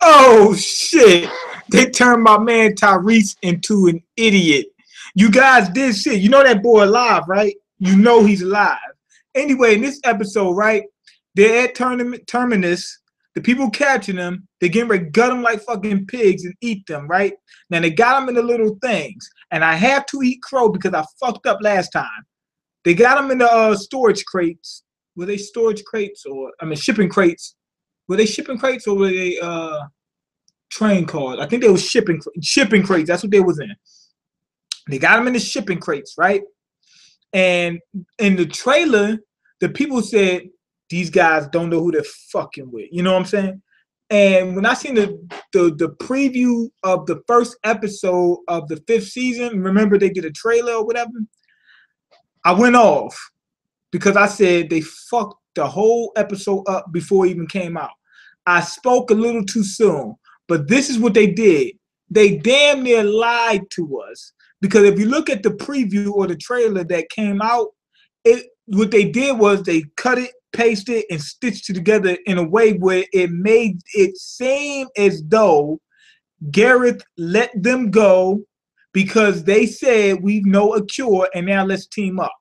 Oh shit! They turned my man Tyrese into an idiot. You guys did shit. You know that boy alive, right? You know he's alive. Anyway, in this episode, right, they're at Terminus. The people catching them. They getting ready to gut them like fucking pigs and eat them, right? Now they got them in the little things, and I have to eat crow because I fucked up last time. They got them in the storage crates. Were they storage crates or shipping crates? Were they shipping crates or were they train cars? I think they were shipping crates. That's what they was in. They got them in the shipping crates, right? And in the trailer, the people said these guys don't know who they're fucking with. You know what I'm saying? And when I seen the preview of the first episode of the 5th season, remember they did a trailer or whatever? I went off because I said they fucked the whole episode up before it even came out. I spoke a little too soon, but this is what they did. They damn near lied to us. Because if you look at the preview or the trailer that came out, what they did was they cut it, pasted it, and stitched it together in a way where it made it seem as though Gareth let them go because they said we know a cure and now let's team up.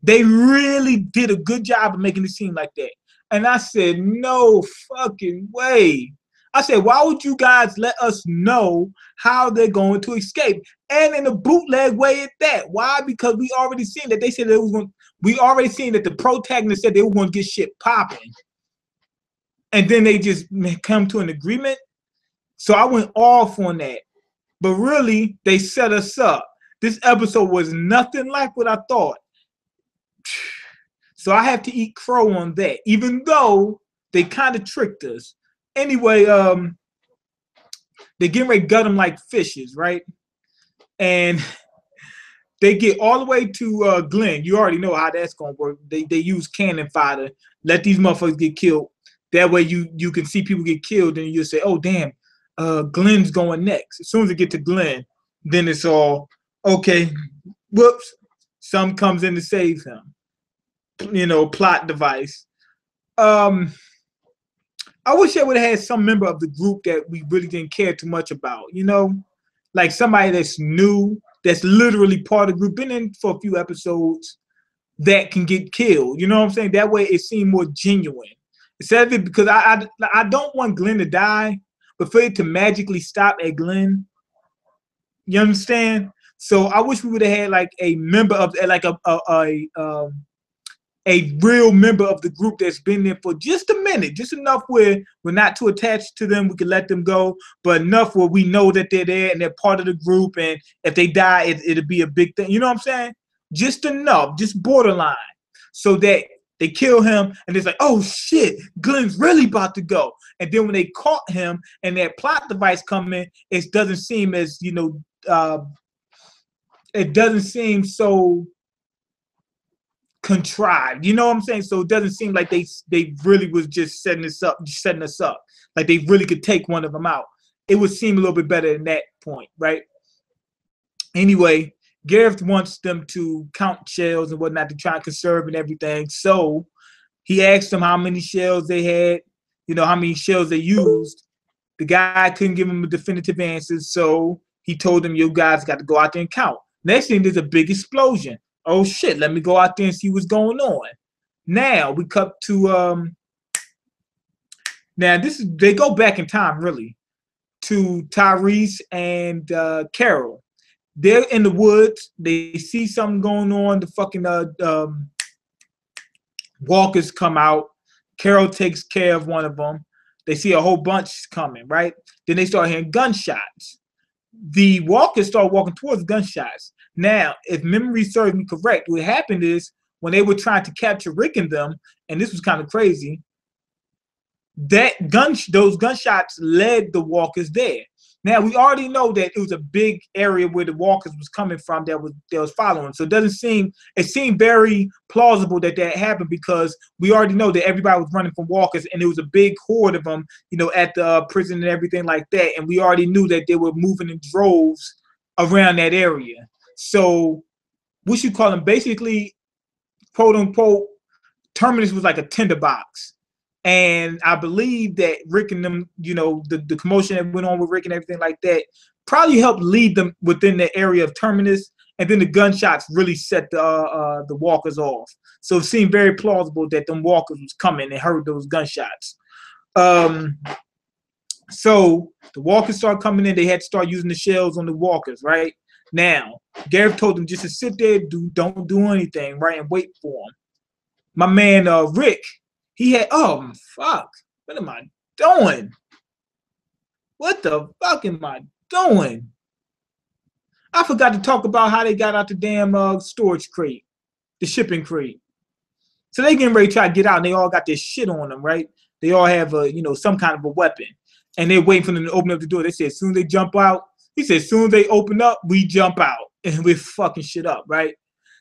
They really did a good job of making it seem like that. And I said, no fucking way. I said, why would you guys let us know how they're going to escape? And in a bootleg way at that. Why? Because we already seen that they said they was going. We already seen that the protagonist said they were going to get shit popping. And then they just come to an agreement. So I went off on that. But really, they set us up. This episode was nothing like what I thought. So I have to eat crow on that, even though they kind of tricked us. Anyway, they getting ready to gut them like fishes, right? And they get all the way to Glenn. You already know how that's gonna work. They use cannon fodder, let these motherfuckers get killed. That way you can see people get killed, and you say, oh damn, Glenn's going next. As soon as they get to Glenn, then it's all okay. Whoops, some comes in to save him. You know, plot device. I wish I would have had some member of the group that we really didn't care too much about, you know? Like somebody that's new, that's literally part of the group, been in for a few episodes, that can get killed. You know what I'm saying? That way it seemed more genuine. Instead of it, because I don't want Glenn to die, but for it to magically stop at Glenn, you understand? So I wish we would have had like a member of, like a real member of the group that's been there for just a minute, just enough where we're not too attached to them, we can let them go, but enough where we know that they're there and they're part of the group, and if they die, it'll be a big thing. You know what I'm saying? Just enough, just borderline, so that they kill him, and it's like, oh shit, Glenn's really about to go. And then when they caught him and that plot device come in, it doesn't seem as, you know, it doesn't seem so contrived, you know what I'm saying? So it doesn't seem like they really was just setting us up, like they really could take one of them out. It would seem a little bit better than that point, right? Anyway, Gareth wants them to count shells and whatnot to try and conserve and everything. So he asked them how many shells they had, you know, how many shells they used. The guy couldn't give him a definitive answer, so he told them, you guys got to go out there and count. Next thing, there's a big explosion. Oh shit, let me go out there and see what's going on. Now we cut to now this is, they go back in time really to Tyrese and Carol. They're in the woods, they see something going on, the fucking walkers come out. Carol takes care of one of them. They see a whole bunch coming, right? Then they start hearing gunshots. The walkers start walking towards gunshots. Now, if memory serves me correct, what happened is when they were trying to capture Rick and them, and this was kind of crazy, those gunshots led the walkers there. Now, we already know that it was a big area where the walkers was coming from that was following. So it seemed very plausible that happened because we already know that everybody was running from walkers and it was a big horde of them, you know, at the prison and everything like that. And we already knew that they were moving in droves around that area. So what you call them, basically, quote unquote, Terminus was like a tinderbox. And I believe that Rick and them, you know, the commotion that went on with Rick and everything like that probably helped lead them within the area of Terminus. And then the gunshots really set the walkers off. So it seemed very plausible that them walkers was coming and heard those gunshots. So the walkers started coming in. They had to start using the shells on the walkers, right? Now, Gareth told them just to sit there, don't do anything, right, and wait for them. My man Rick, he had, oh, fuck. What am I doing? What the fuck am I doing? I forgot to talk about how they got out the damn storage crate, the shipping crate. So they getting ready to try to get out, and they all got their shit on them, right? They all have you know, some kind of a weapon, and they're waiting for them to open up the door. They said as soon as they jump out, he said as soon as they open up, we jump out, and we're fucking shit up, right?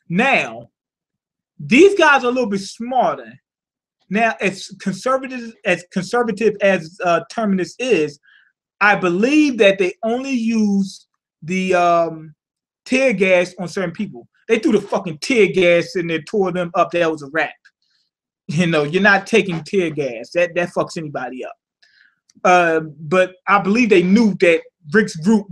Now, these guys are a little bit smarter. Now, as conservative as Terminus is, I believe that they only use the tear gas on certain people. They threw the fucking tear gas in there, tore them up. That was a wrap. You know, you're not taking tear gas. That fucks anybody up. But I believe they knew that Rick's group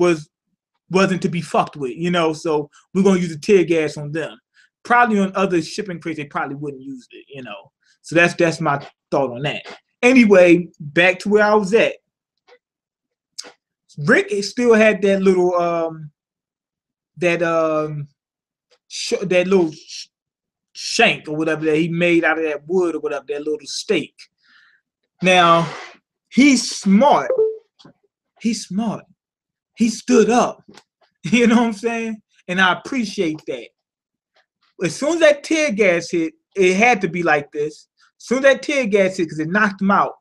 wasn't to be fucked with, you know, so we're gonna use the tear gas on them. Probably on other shipping crates, they probably wouldn't use it, you know. So that's my thought on that. Anyway, back to where I was at. Rick still had that little that little shank or whatever that he made out of that wood or whatever, that little stake. Now, he's smart. He's smart. He stood up. You know what I'm saying? And I appreciate that. As soon as that tear gas hit, it had to be like this. As soon as that tear gas hit, because it knocked him out,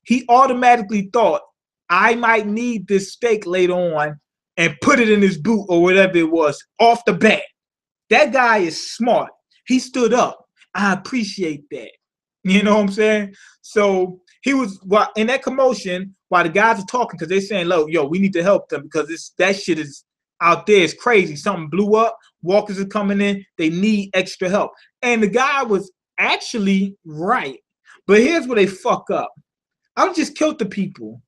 he automatically thought, I might need this stake later on, and put it in his boot or whatever it was off the bat. That guy is smart. He stood up. I appreciate that. You know what I'm saying? So he was in that commotion while the guys are talking, because they're saying, look, yo, we need to help them because that shit is out there. It's crazy. Something blew up. Walkers are coming in. They need extra help. And the guy was actually right. But here's where they fuck up. I would just kill the people.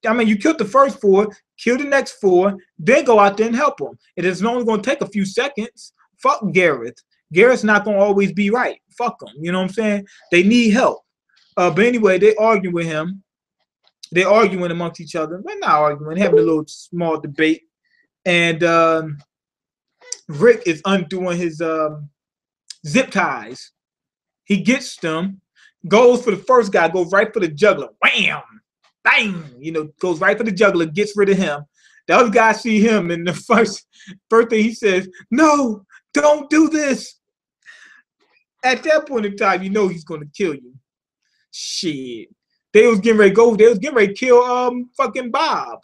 I mean, you killed the first 4, kill the next 4, then go out there and help them. It is only going to take a few seconds. Fuck Gareth. Gareth's not going to always be right. Fuck him. You know what I'm saying? They need help. But anyway, they arguing with him. They're arguing amongst each other. They're not arguing, having a little small debate. And Rick is undoing his zip ties. He gets them, goes for the first guy, goes right for the juggler. Wham! Bang! You know, goes right for the juggler, gets rid of him. The other guy see him, and the first thing he says, no, don't do this. At that point in time, you know he's going to kill you. Shit. They was getting ready to go. They was getting ready to kill fucking Bob.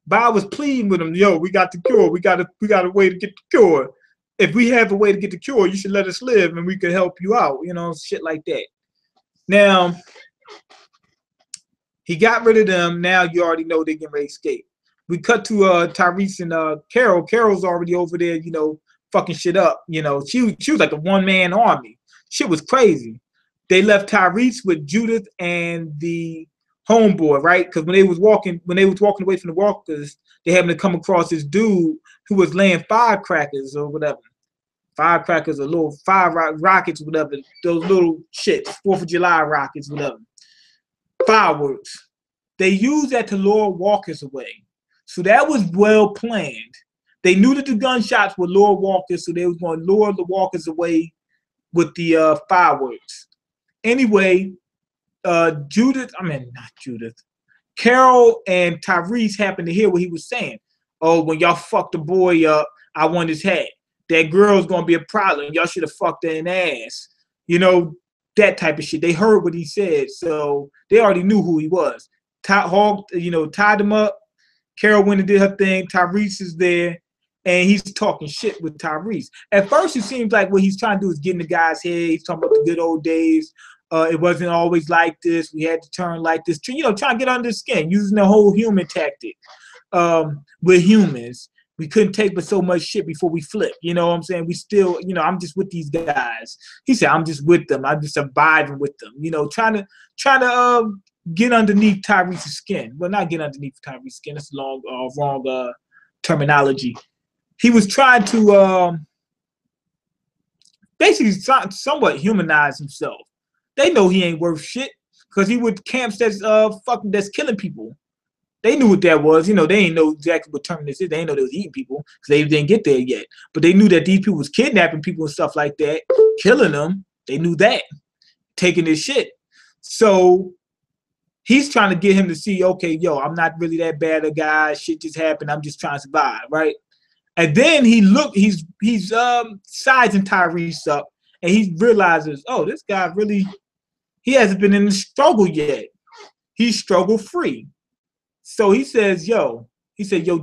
Bob was pleading with him, yo, we got the cure. We got a way to get the cure. If we have a way to get the cure, you should let us live and we could help you out. You know, shit like that. Now, he got rid of them. Now you already know they're getting ready to escape. We cut to Tyrese and Carol. Carol's already over there, you know, fucking shit up. You know, she was like a one-man army. Shit was crazy. They left Tyrese with Judith and the homeboy, right? Because when they was walking away from the walkers, they happened to come across this dude who was laying firecrackers or whatever. Firecrackers or little rockets, whatever. Those little shits, 4th of July rockets, whatever. Fireworks. They used that to lure walkers away. So that was well planned. They knew that the gunshots would lure walkers, so they was going to lure the walkers away with the fireworks. Anyway, Carol and Tyrese happened to hear what he was saying. Oh, when y'all fucked the boy up, I want his head. That girl's going to be a problem. Y'all should have fucked her in the ass. You know, that type of shit. They heard what he said, so they already knew who he was. Tied him up. Carol went and did her thing. Tyrese is there, and he's talking shit with Tyrese. At first, it seems like what he's trying to do is get in the guy's head. He's talking about the good old days. It wasn't always like this. We had to turn like this. You know, trying to get under the skin, using the whole human tactic with humans. We couldn't take but so much shit before we flip. You know what I'm saying? We still, you know, I'm just with these guys. He said, I'm just with them. I'm just surviving with them. You know, trying to get underneath Tyrese's skin. Well, not get underneath Tyrese's skin. That's wrong terminology. He was trying to basically somewhat humanize himself. They know he ain't worth shit because he with camps that's killing people. They knew what that was. You know, they ain't know exactly what terminus is. They ain't know they was eating people because they didn't get there yet. But they knew that these people was kidnapping people and stuff like that, killing them. They knew that, taking this shit. So he's trying to get him to see, okay, yo, I'm not really that bad a guy. Shit just happened. I'm just trying to survive, right? And then he's sizing Tyrese up, and he realizes, oh, this guy really, he hasn't been in the struggle yet. He's struggle free. So he says, yo,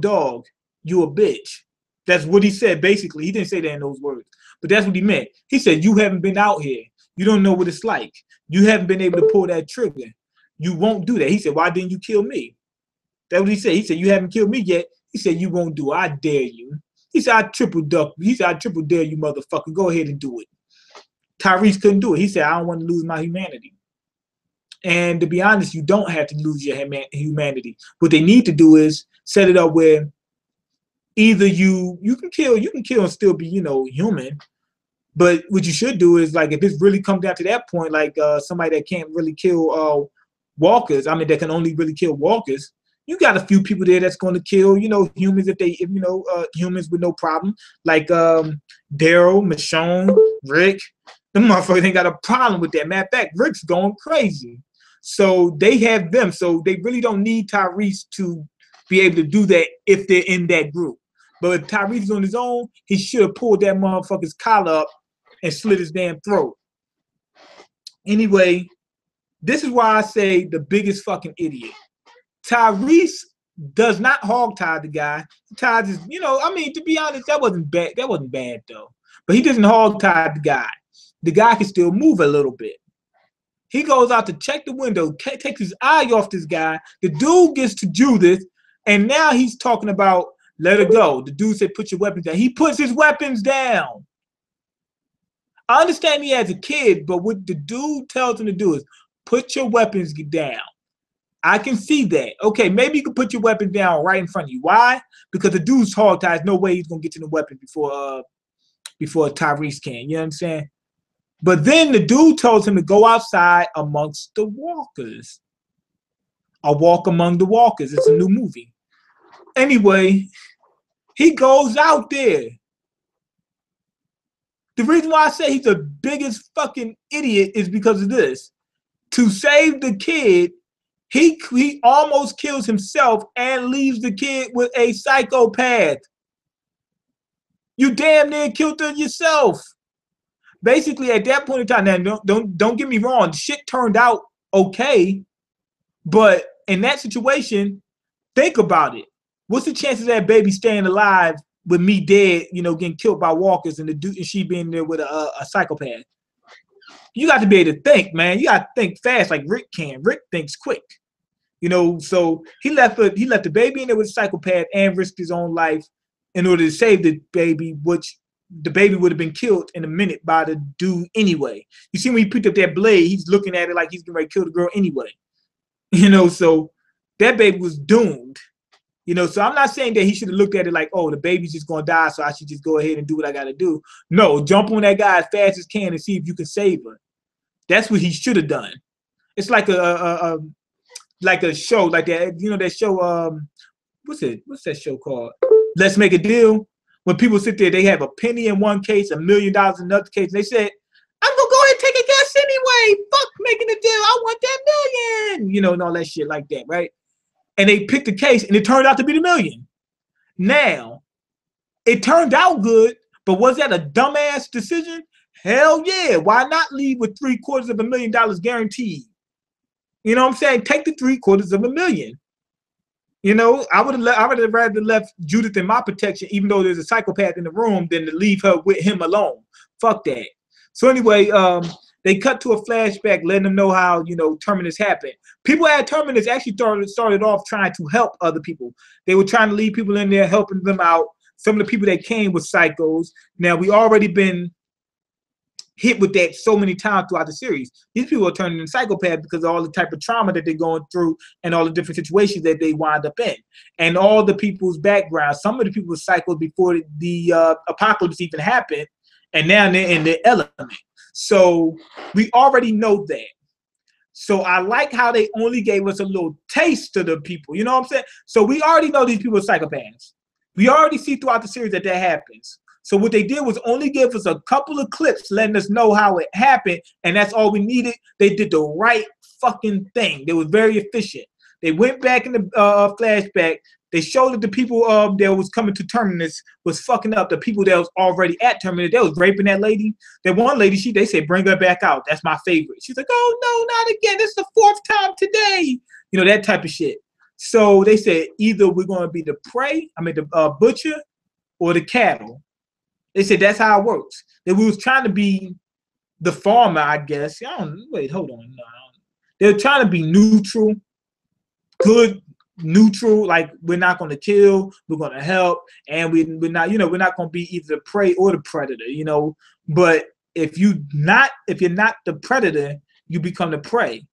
dog, you a bitch. That's what he said, basically. He didn't say that in those words, but that's what he meant. He said, you haven't been out here. You don't know what it's like. You haven't been able to pull that trigger. You won't do that. He said, why didn't you kill me? That's what he said. He said, you haven't killed me yet. He said, you won't do it. I dare you. He said, I triple dare you, motherfucker. Go ahead and do it. Tyrese couldn't do it. He said, I don't want to lose my humanity. And to be honest, you don't have to lose your humanity. What they need to do is set it up where either you can kill and still be, you know, human. But what you should do is, like, if it's really come down to that point, like somebody that can't really kill walkers, I mean, that can only really kill walkers, you got a few people there that's going to kill, you know, humans humans with no problem, like Daryl, Michonne, Rick. Them motherfuckers ain't got a problem with that. Matter of fact, Rick's going crazy. So they have them. So they really don't need Tyrese to be able to do that if they're in that group. But if Tyrese is on his own, he should have pulled that motherfucker's collar up and slit his damn throat. Anyway, this is why I say the biggest fucking idiot. Tyrese does not hog-tie the guy. Ties is, you know, I mean, to be honest, that wasn't bad. That wasn't bad though. But he doesn't hog-tie the guy. The guy can still move a little bit. He goes out to check the window, takes his eye off this guy. The dude gets to do this, and now he's talking about let it go. The dude said, put your weapons down. He puts his weapons down. I understand he has a kid, but what the dude tells him to do is put your weapons down. I can see that. Okay, maybe you can put your weapon down right in front of you. Why? Because the dude's hog ties. No way he's gonna get to the weapon before Tyrese can. You know what I'm saying? But then the dude tells him to go outside amongst the walkers. A Walk Among the Walkers. It's a new movie. Anyway, he goes out there. The reason why I say he's the biggest fucking idiot is because of this. To save the kid, he almost kills himself and leaves the kid with a psychopath. You damn near killed her yourself. Basically, at that point in time, now don't get me wrong, shit turned out okay, but in that situation, think about it. What's the chances of that baby staying alive with me dead, you know, getting killed by walkers and she being there with a psychopath? You got to be able to think, man. You got to think fast like Rick can. Rick thinks quick. You know, so he left the baby in there with a psychopath and risked his own life in order to save the baby, which the baby would have been killed in a minute by the dude anyway. You see, when he picked up that blade, he's looking at it like he's going to kill the girl anyway. You know, so that baby was doomed. You know, so I'm not saying that he should have looked at it like, oh, the baby's just going to die, so I should just go ahead and do what I got to do. No, jump on that guy as fast as can and see if you can save her. That's what he should have done. It's like a show like that. You know that show, what's that show called? Let's Make a Deal. When people sit there, they have a penny in one case, $1 million in another case. And they said, I'm going to go ahead and take a guess anyway. Fuck making a deal. I want that $1 million. You know, and all that shit like that, right? And they picked the case, and it turned out to be the $1 million. Now, it turned out good, but was that a dumbass decision? Hell yeah. Why not leave with $750,000 guaranteed? You know what I'm saying? Take the $750,000. You know, I would have rather left Judith in my protection, even though there's a psychopath in the room, than to leave her with him alone. Fuck that. So anyway, they cut to a flashback, letting them know how, you know, Terminus happened. People at Terminus actually started off trying to help other people. They were trying to leave people in there, helping them out. Some of the people that came were psychos. Now, we already been hit with that so many times throughout the series. These people are turning into psychopaths because of all the type of trauma that they're going through and all the different situations that they wind up in. And all the people's backgrounds. Some of the people were psychos before the apocalypse even happened, and now they're in the element. So we already know that. So I like how they only gave us a little taste of the people. You know what I'm saying? So we already know these people are psychopaths. We already see throughout the series that happens. So what they did was only give us a couple of clips letting us know how it happened, and that's all we needed. They did the right fucking thing. They were very efficient. They went back in the flashback. They showed that the people that was coming to Terminus was fucking up the people that was already at Terminus. They was raping that lady. That one lady, they said, bring her back out. That's my favorite. She's like, oh, no, not again. This is the 4th time today. You know, that type of shit. So they said either we're going to be the prey, the butcher, or the cattle. They said that's how it works. That we was trying to be the farmer, I guess. Wait, hold on. No, they were trying to be neutral, good, neutral. Like we're not going to kill, we're going to help, and we're not, we're not going to be either the prey or the predator, But if you're not the predator, you become the prey.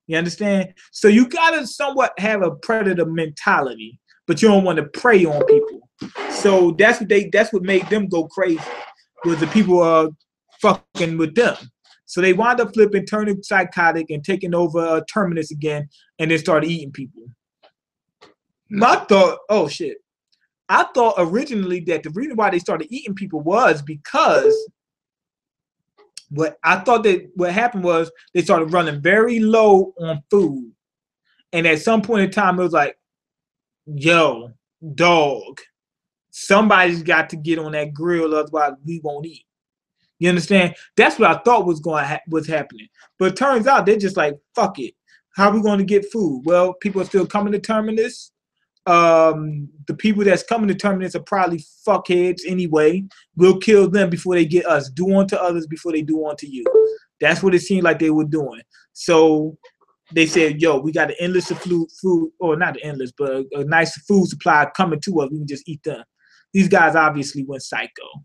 You understand? So you gotta somewhat have a predator mentality, but you don't want to prey on people. So that's what made them go crazy, was the people fucking with them. So they wound up flipping, turning psychotic, and taking over Terminus again, and then started eating people. I thought originally that the reason why they started eating people was because what happened was they started running very low on food. And at some point in time, it was like, yo, dog, somebody's got to get on that grill, otherwise we won't eat. You understand? That's what I thought was was happening. But it turns out they're just like, fuck it. How are we going to get food? Well, people are still coming to Terminus. The people that's coming to Terminus are probably fuckheads anyway. We'll kill them before they get us. Do unto others before they do unto you. That's what it seemed like they were doing. So they said, yo, we got an endless food, or not an endless, but a nice food supply coming to us. We can just eat them. These guys obviously went psycho,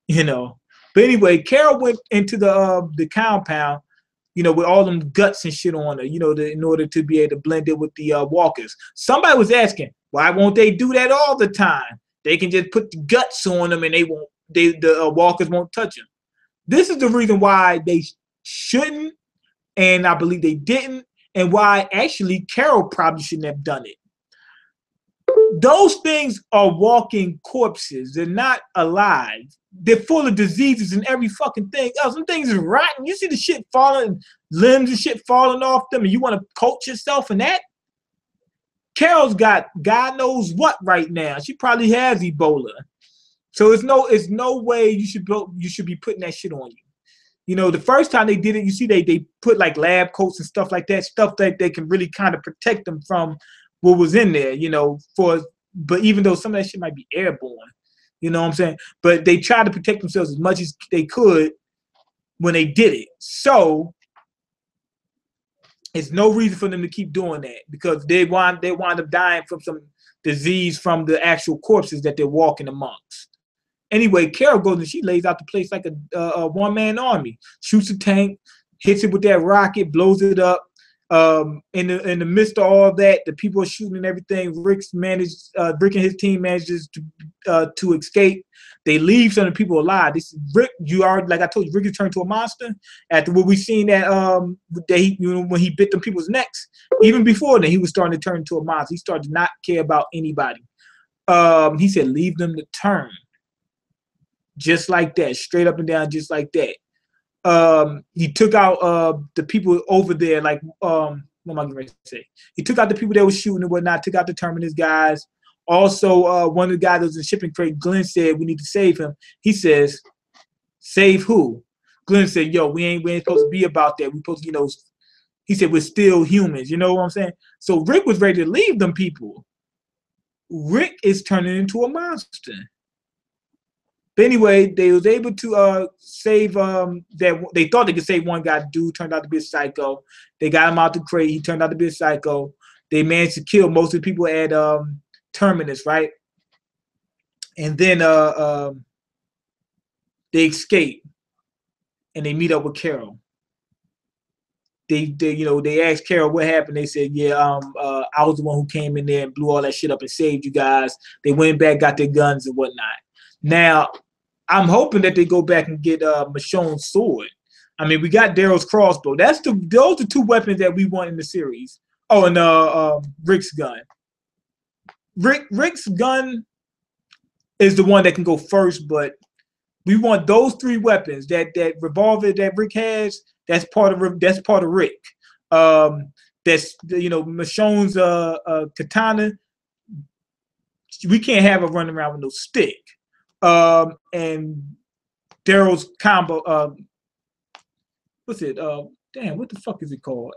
But anyway, Carol went into the compound, with all them guts and shit on her, in order to be able to blend it with the walkers. Somebody was asking, why won't they do that all the time? They can just put the guts on them and the walkers won't touch them. This is the reason why they shouldn't, and I believe they didn't, and why actually Carol probably shouldn't have done it. Those things are walking corpses. They're not alive. They're full of diseases and every fucking thing else. Some things is rotten. You see the shit falling, limbs and shit falling off them, and you want to coach yourself in that? Carol's got God knows what right now. She probably has Ebola. So it's no way you should be putting that shit on you. The first time they did it, you see they put like lab coats and stuff like that, stuff that they can really kind of protect them from what was in there, but even though some of that shit might be airborne, you know what I'm saying? But they tried to protect themselves as much as they could when they did it. So it's no reason for them to keep doing that, because they wind up dying from some disease from the actual corpses that they're walking amongst. Anyway, Carol goes and she lays out the place like a one-man army. Shoots a tank, hits it with that rocket, blows it up. In the midst of all that, the people are shooting and everything. Rick and his team manages to escape. They leave some of the people alive. This Rick, like I told you, Rick is turned to a monster after what we seen when he bit them people's necks. Even before then, he was starting to turn into a monster. He started to not care about anybody. He said, "Leave them to turn." Just like that, straight up and down, just like that. He took out the people over there, like what am I going to say? He took out the people that were shooting and whatnot, took out the Terminus guys. Also, one of the guys that was in shipping crate, Glenn, said we need to save him. He says, save who? Glenn said, yo, we ain't supposed to be about that. We supposed to, he said, we're still humans, you know what I'm saying? So Rick was ready to leave them people. Rick is turning into a monster. But anyway, they was able to save that. They thought they could save one guy. Dude turned out to be a psycho. They got him out the crate. He turned out to be a psycho. They managed to kill most of the people at Terminus, right? And then they escape and they meet up with Carol. They asked Carol what happened. They said, yeah, I was the one who came in there and blew all that shit up and saved you guys. They went back, got their guns and whatnot. Now, I'm hoping that they go back and get Michonne's sword. I mean, we got Daryl's crossbow. Those are two weapons that we want in the series. Oh, and Rick's gun. Rick's gun is the one that can go first, but we want those three weapons. That revolver that Rick has, that's part of Rick. That's Michonne's katana. We can't have her running around with no stick. And Daryl's combo. What's it? Damn, what the fuck is it called?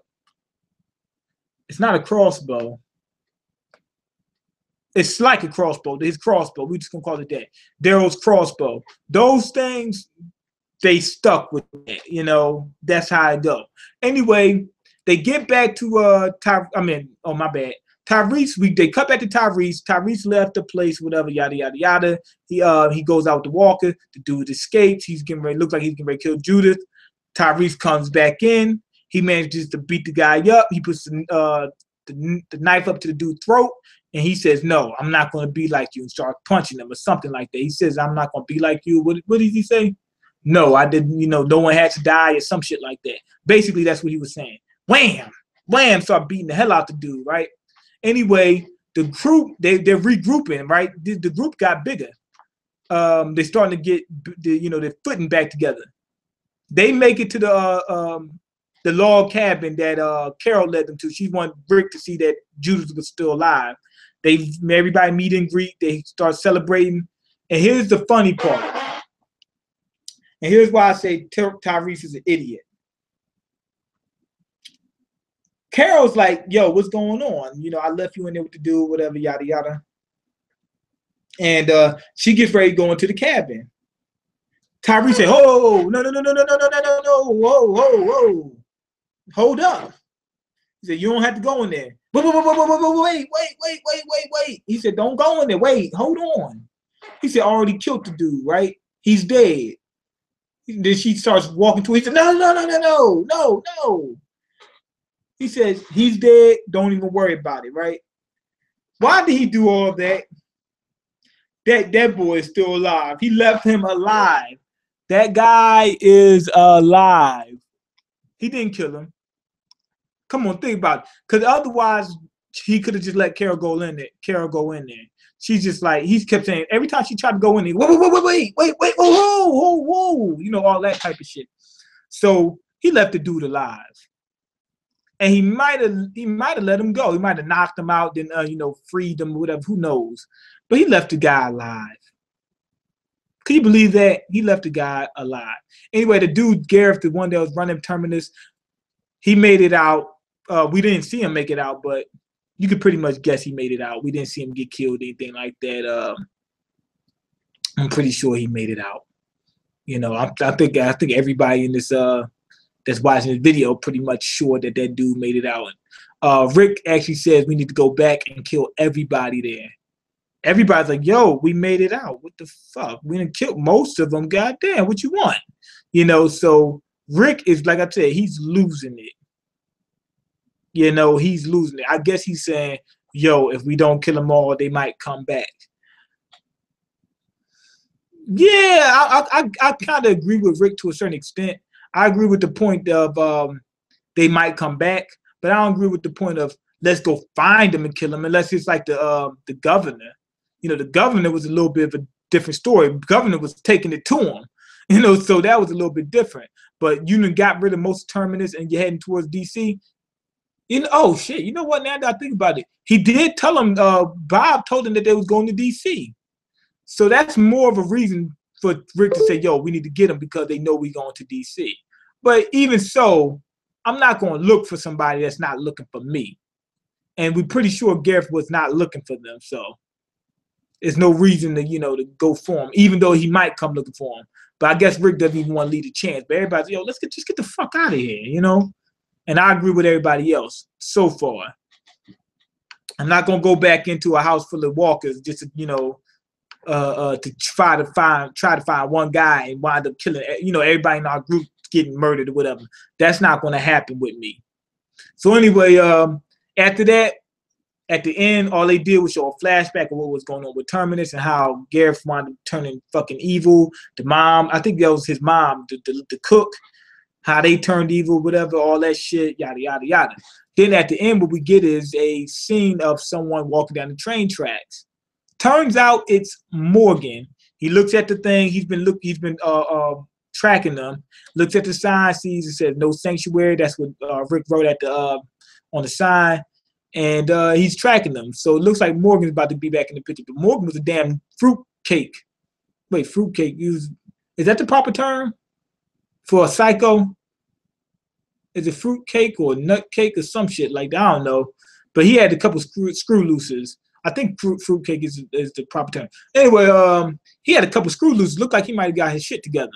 It's not a crossbow. It's like a crossbow. His crossbow. We just gonna call it that. Daryl's crossbow. Those things, they stuck with it. That's how it go. Anyway, they get back to my bad. Tyrese. They cut back to Tyrese. Tyrese left the place. Whatever. Yada yada yada. He goes out to Walker. The dude escapes. He's getting ready. Looks like he's getting ready to kill Judith. Tyrese comes back in. He manages to beat the guy up. He puts the knife up to the dude's throat. And he says, no, I'm not going to be like you, and start punching him or something like that. He says, I'm not going to be like you. What did he say? No, I didn't, no one had to die or some shit like that. Basically, that's what he was saying. Wham! Wham! Start beating the hell out the dude, right? Anyway, the group, they're regrouping, right? The group got bigger. They're starting to get, their footing back together. They make it to the log cabin that Carol led them to. She wanted Rick to see that Judith was still alive. Everybody meet and greet. They start celebrating. And here's the funny part. And here's why I say Tyrese is an idiot. Carol's like, yo, what's going on? I left you in there with the dude, whatever, yada, yada. And she gets ready to go into the cabin. Tyrese said, oh, no, whoa. Hold up. He said, you don't have to go in there. Wait. He said, don't go in there. Wait, hold on. He said, I already killed the dude, right? He's dead. Then she starts walking to him. He said, no. He says, he's dead. Don't even worry about it, right? Why did he do all that? That boy is still alive. He left him alive. That guy is alive. He didn't kill him. Come on, think about it. Because otherwise, he could have just let Carol go in there. She's just like, he kept saying, every time she tried to go in there, wait, whoa, all that type of shit. So he left the dude alive. And he might have let him go. He might have knocked him out, then freed him, whatever, who knows. But he left the guy alive. Can you believe that? He left the guy alive. Anyway, the dude, Gareth, the one that was running Terminus, he made it out. We didn't see him make it out, but you could pretty much guess he made it out. We didn't see him get killed, anything like that. I'm pretty sure he made it out. I think everybody in this that's watching this video pretty much sure that dude made it out. Rick actually says we need to go back and kill everybody there. Everybody's like, yo, we made it out. What the fuck? We done killed most of them. Goddamn, what you want? So Rick is, like I said, he's losing it. He's losing it. I guess he's saying, yo, if we don't kill them all, they might come back. Yeah, I kind of agree with Rick to a certain extent. I agree with the point of they might come back, but I don't agree with the point of let's go find them and kill them, unless it's like the governor. The governor was a little bit of a different story. The governor was taking it to him, so that was a little bit different. But you got rid of most Terminus and you're heading towards DC. Oh shit, you know what? Now that I think about it, he did tell him, Bob told him that they was going to DC. So that's more of a reason for Rick to say, yo, we need to get him because they know we're going to DC. But even so, I'm not going to look for somebody that's not looking for me. And we're pretty sure Gareth was not looking for them. So there's no reason to, to go for him, even though he might come looking for him. But I guess Rick doesn't even want to lead a chance. But everybody's, yo, just get the fuck out of here, And I agree with everybody else so far. I'm not going to go back into a house full of walkers just to, to try to find one guy and wind up killing, you know, everybody in our group getting murdered or whatever. That's not going to happen with me. So anyway, after that, at the end, all they did was show a flashback of what was going on with Terminus and how Gareth wound up turning fucking evil. The mom, I think that was his mom, the cook, how they turned evil, whatever, all that shit, yada, yada, yada. Then at the end, what we get is a scene of someone walking down the train tracks. Turns out it's Morgan. He looks at the thing. He's been tracking them. Looks at the sign, sees it says no sanctuary. That's what Rick wrote at the on the sign. And he's tracking them. So it looks like Morgan's about to be back in the picture. But Morgan was a damn fruitcake. Wait, fruitcake. Is that the proper term for a psycho? Is it fruitcake or nut cake or some shit like that? I don't know. But he had a couple screw looses. I think fruitcake is the proper term. Anyway, he had a couple screw looses. Looked like he might have got his shit together.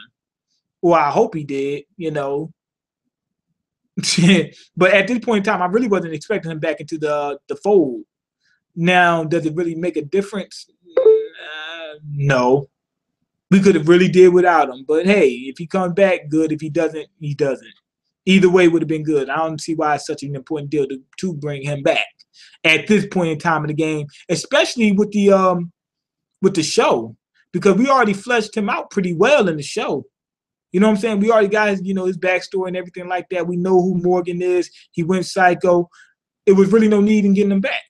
Well, I hope he did, you know. But at this point in time, I really wasn't expecting him back into the fold. Now, does it really make a difference? No. We could have really did without him. But hey, if he comes back, good. If he doesn't, he doesn't. Either way would have been good. I don't see why it's such an important deal to bring him back at this point in time in the game, especially with the show, because we already fleshed him out pretty well in the show. You know what I'm saying? We already got his, you know, his backstory and everything like that. We know who Morgan is. He went psycho. It was really no need in getting him back.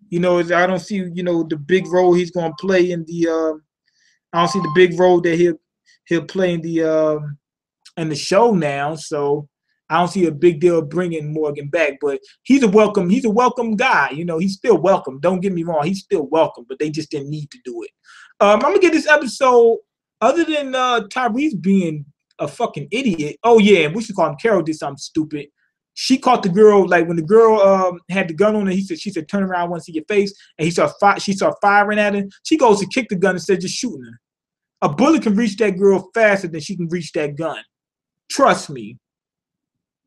You know, I don't see, you know, the big role he's going to play in the. I don't see the big role that he'll play in the show now. So I don't see a big deal bringing Morgan back. But he's a welcome guy. You know, he's still welcome. Don't get me wrong. He's still welcome. But they just didn't need to do it. I'm gonna get this episode. Other than Tyrese being a fucking idiot. Oh yeah, and we should call him. Carol did something stupid. She caught the girl, like when the girl had the gun on her, she said, turn around, I want to see your face. And she started firing at her. She goes to kick the gun instead of just shooting her. A bullet can reach that girl faster than she can reach that gun. Trust me.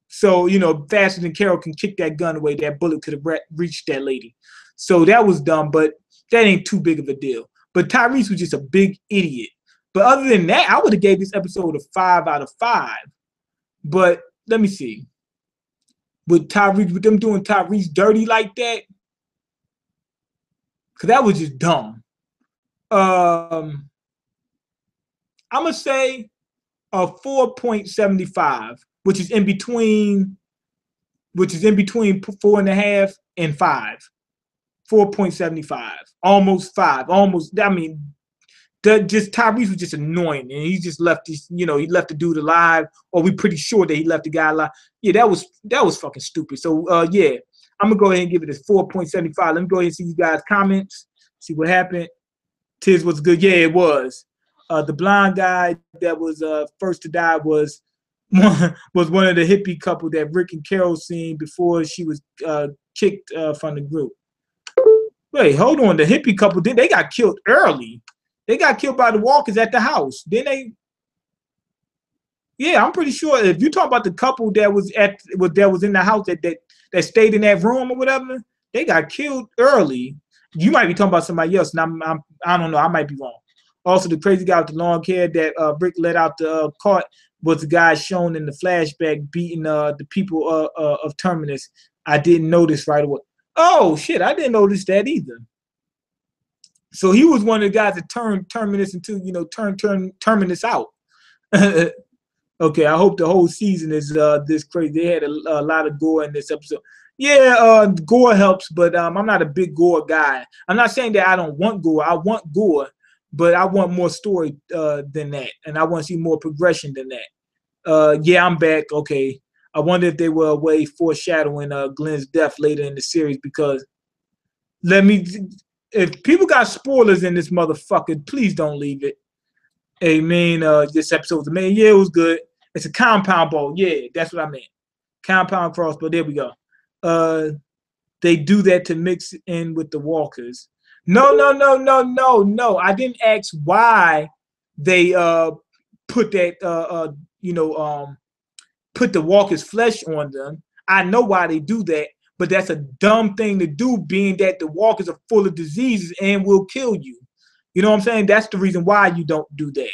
So, you know, faster than Carol can kick that gun away, that bullet could have reached that lady. So that was dumb, but that ain't too big of a deal. But Tyrese was just a big idiot. But other than that, I would have gave this episode a 5 out of 5. But let me see. With them doing Tyrese dirty like that, because that was just dumb. I'm gonna say a 4.75, which is in between 4.5 and 5. 4.75, almost 5, almost. I mean. Just Tyrese was just annoying, and he just left this, you know, he left the dude alive, or we pretty sure that he left the guy alive. Yeah, that was fucking stupid. So yeah, I'm gonna go ahead and give it a 4.75. Let me go ahead and see you guys' comments, see what happened. Tiz was good. Yeah, it was. The blind guy that was first to die was one of the hippie couple that Rick and Carol seen before she was kicked from the group. Wait, hold on. The hippie couple, they got killed early. They got killed by the walkers at the house. Then they, yeah, I'm pretty sure if you talk about the couple that was in the house that stayed in that room or whatever, they got killed early. You might be talking about somebody else, and I don't know. I might be wrong. Also, the crazy guy with the long hair that Rick let out the cart was the guy shown in the flashback beating the people of Terminus. I didn't notice right away. Oh shit, I didn't notice that either. So he was one of the guys that turned Terminus into, you know, turn Terminus out. Okay, I hope the whole season is this crazy. They had a lot of gore in this episode. Yeah, gore helps, but I'm not a big gore guy. I'm not saying that I don't want gore. I want gore, but I want more story than that, and I want to see more progression than that. Yeah, I'm back. Okay, I wonder if they were away foreshadowing Glenn's death later in the series, because if people got spoilers in this motherfucker, please don't leave it. Hey, man, this episode was amazing. Yeah, it was good. It's a compound bow. Yeah, that's what I meant. Compound crossbow. There we go. They do that to mix in with the walkers. No. I didn't ask why they put that, put the walkers' flesh on them. I know why they do that. But that's a dumb thing to do, being that the walkers are full of diseases and will kill you. You know what I'm saying? That's the reason why you don't do that.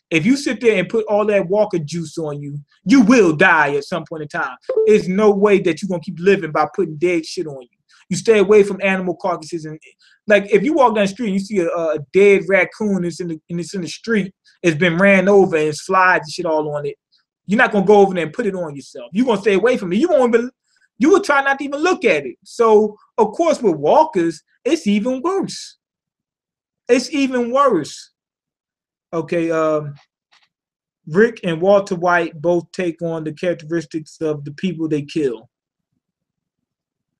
If you sit there and put all that Walker juice on you, you will die at some point in time. There's no way that you're going to keep living by putting dead shit on you. You stay away from animal carcasses. And like if you walk down the street and you see a dead raccoon that's in the street, it's been ran over and it's flies and shit all on it, you're not going to go over there and put it on yourself. You're going to stay away from it. You will try not to even look at it. So, of course, with walkers, it's even worse. It's even worse. Okay, Rick and Walter White both take on the characteristics of the people they kill.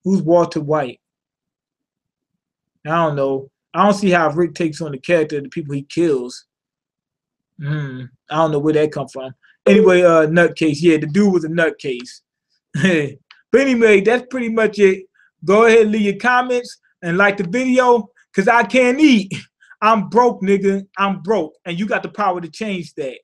Who's Walter White? I don't know. I don't see how Rick takes on the character of the people he kills. I don't know where that come from. Anyway, nutcase. Yeah, the dude was a nutcase. But anyway, that's pretty much it. Go ahead and leave your comments and like the video, because I can't eat. I'm broke, nigga. I'm broke. And you got the power to change that.